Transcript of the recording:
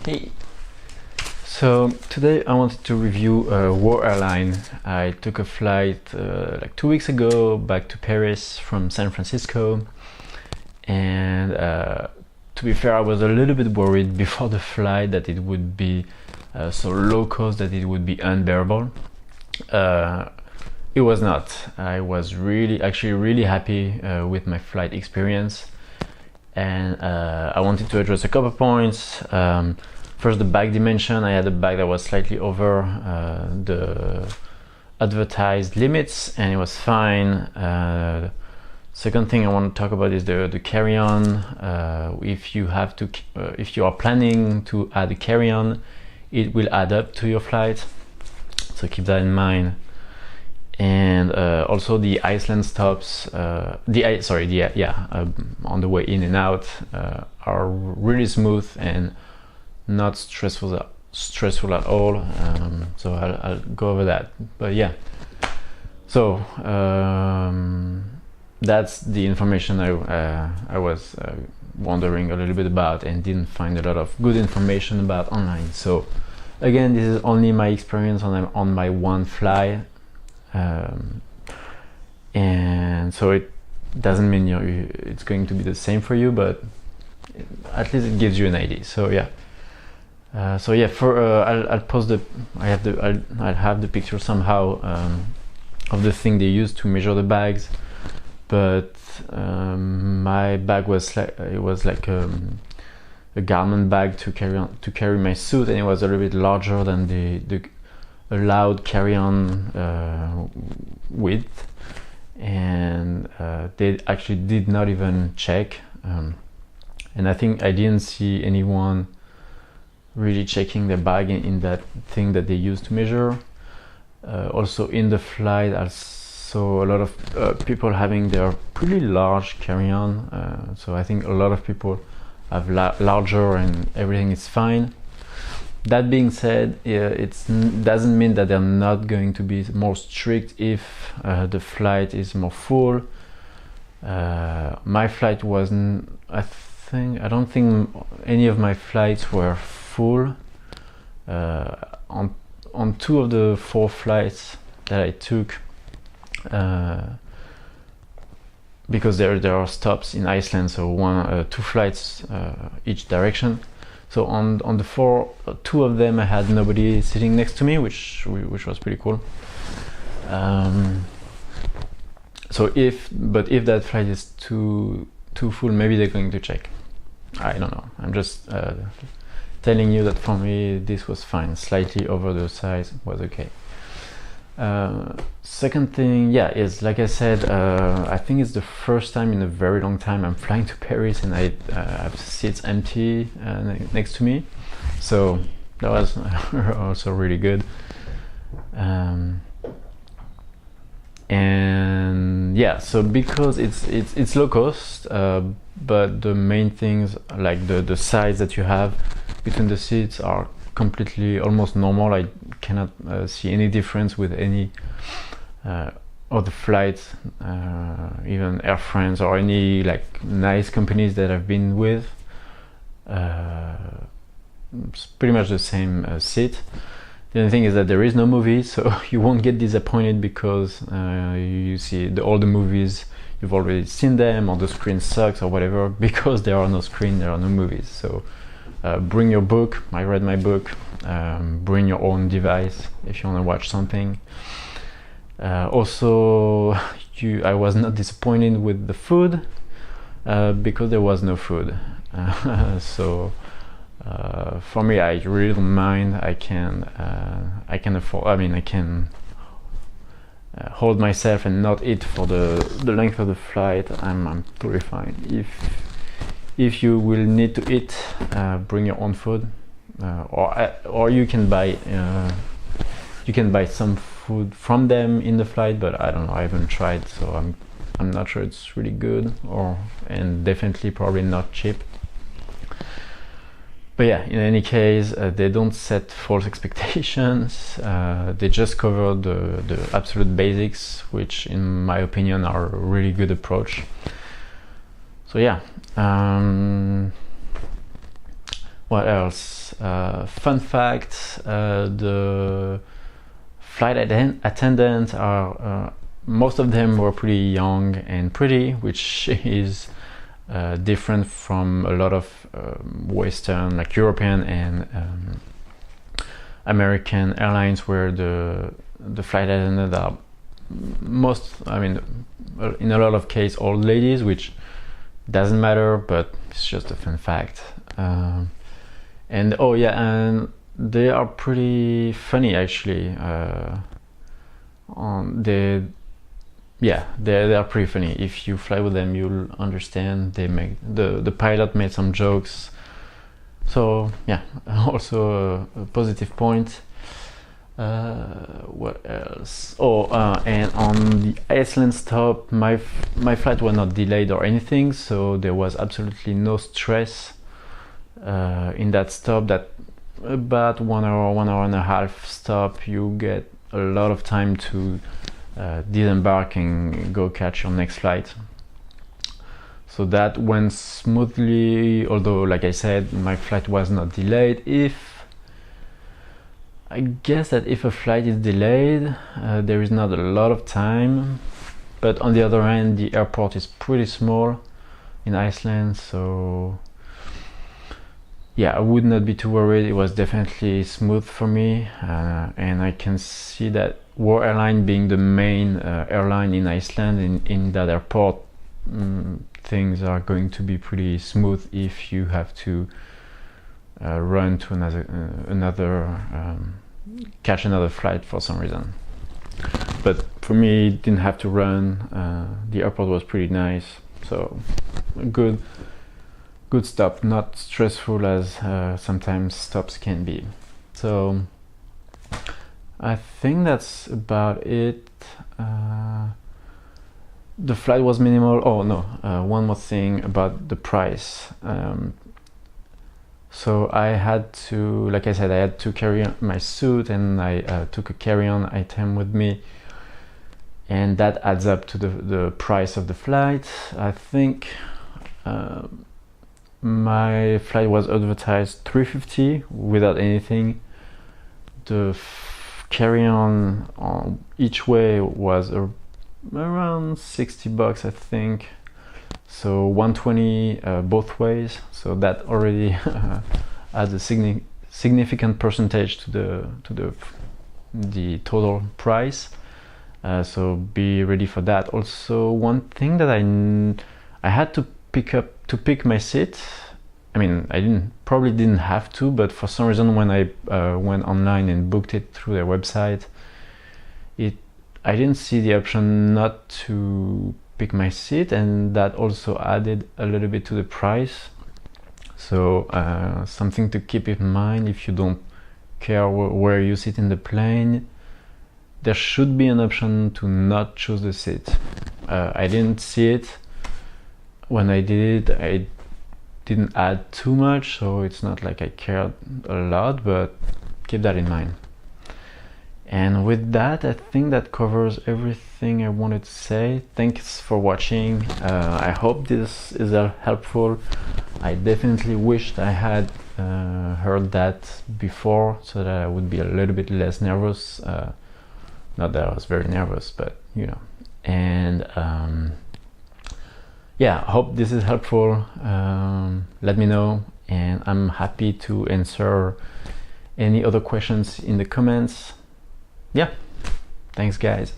Hey, so today I wanted to review War Airline. I took a flight like 2 weeks ago back to Paris from San Francisco, and to be fair, I was a little bit worried before the flight that it would be so low cost that it would be unbearable. It was not. I was really happy with my flight experience, and I wanted to address a couple points. First, the bag dimension. I had a bag that was slightly over the advertised limits, and it was fine. Second thing I want to talk about is the carry-on. If you are planning to add a carry-on, it will add up to your flight, so keep that in mind. And also the Iceland stops, on the way in and out are really smooth and not stressful at all. So I'll go over that. But yeah, so that's the information I was wondering a little bit about and didn't find a lot of good information about online. So again, this is only my experience on my one flight. And so it doesn't mean it's going to be the same for you, but at least it gives you an idea. So yeah, I'll post I'll have the picture somehow of the thing they use to measure the bags. But my bag was like a garment bag to carry my suit, and it was a little bit larger than the allowed carry-on width, and they actually did not even check, and I think I didn't see anyone really checking the bag in that thing that they use to measure. Also in the flight, I saw a lot of people having their pretty large carry-on, so I think a lot of people have larger and everything is fine. That being said, it doesn't mean that they're not going to be more strict if the flight is more full. My flight wasn't. I don't think any of my flights were full. On 2 of the 4 flights that I took, because there are stops in Iceland, so 2 flights each direction. So on the 2 of them, I had nobody sitting next to me, which was pretty cool. So if that flight is too full, maybe they're going to check. I don't know. I'm just telling you that for me this was fine. Slightly over the size was okay. Second thing, is like I said, I think it's the first time in a very long time I'm flying to Paris and I have seats empty next to me, so that was also really good. And yeah, so because it's low cost, but the main things like the size that you have between the seats are completely almost normal. I cannot see any difference with any other flights, even Air France or any like nice companies that I've been with. It's pretty much the same seat. The only thing is that there is no movie, so you won't get disappointed because you see all the movies, you've already seen them, or the screen sucks or whatever, because there are no screen, there are no movies. So bring your book. I read my book. Bring your own device if you want to watch something. Also, I was not disappointed with the food because there was no food. So for me, I really don't mind. I can afford. I mean, I can hold myself and not eat for the length of the flight. I'm totally fine. If you will need to eat, bring your own food, or you can buy some food from them in the flight. But I don't know. I haven't tried, so I'm not sure it's really good, and definitely probably not cheap. But yeah, in any case, they don't set false expectations. They just cover the absolute basics, which in my opinion are a really good approach. So yeah, What else? Fun fact: the flight attendants are most of them were pretty young and pretty, which is different from a lot of Western, like European and American airlines, where the flight attendants are in a lot of cases old ladies, which doesn't matter, but it's just a fun fact. And oh yeah, and they are pretty funny actually. They are pretty funny. If you fly with them, you'll understand. They make the pilot made some jokes, so yeah, also a positive point. What else? And on the Iceland stop, my flight was not delayed or anything, so there was absolutely no stress in that stop. That about 1 hour, 1 hour and a half stop, you get a lot of time to disembark and go catch your next flight. So that went smoothly, although like I said, my flight was not delayed. I guess that if a flight is delayed, there is not a lot of time, but on the other hand, the airport is pretty small in Iceland, so yeah, I would not be too worried. It was definitely smooth for me, and I can see that War Airline being the main airline in Iceland, in that airport, things are going to be pretty smooth if you have to run to another catch another flight for some reason. But for me, didn't have to run. The airport was pretty nice, so good stop, not stressful as sometimes stops can be. So I think that's about it. The flight was minimal. Oh no, one more thing about the price. So I had to, like I said, I had to carry my suit, and I took a carry-on item with me, and that adds up to the price of the flight. I think my flight was advertised $350 without anything. The carry-on each way was around $60, I think. So $120 both ways. So that already adds a significant percentage to the total price. So be ready for that. Also, one thing that I had to pick my seat. I mean, I probably didn't have to, but for some reason when I went online and booked it through their website, I didn't see the option not to pick my seat, and that also added a little bit to the price. So something to keep in mind if you don't care where you sit in the plane. There should be an option to not choose the seat. I didn't see it. When I did it, I didn't add too much, so it's not like I cared a lot, but keep that in mind. And with that, I think that covers everything I wanted to say. Thanks for watching. I hope this is helpful. I definitely wished I had heard that before, so that I would be a little bit less nervous. Not that I was very nervous, but you know. And yeah, I hope this is helpful. Let me know, and I'm happy to answer any other questions in the comments. Yeah, thanks guys.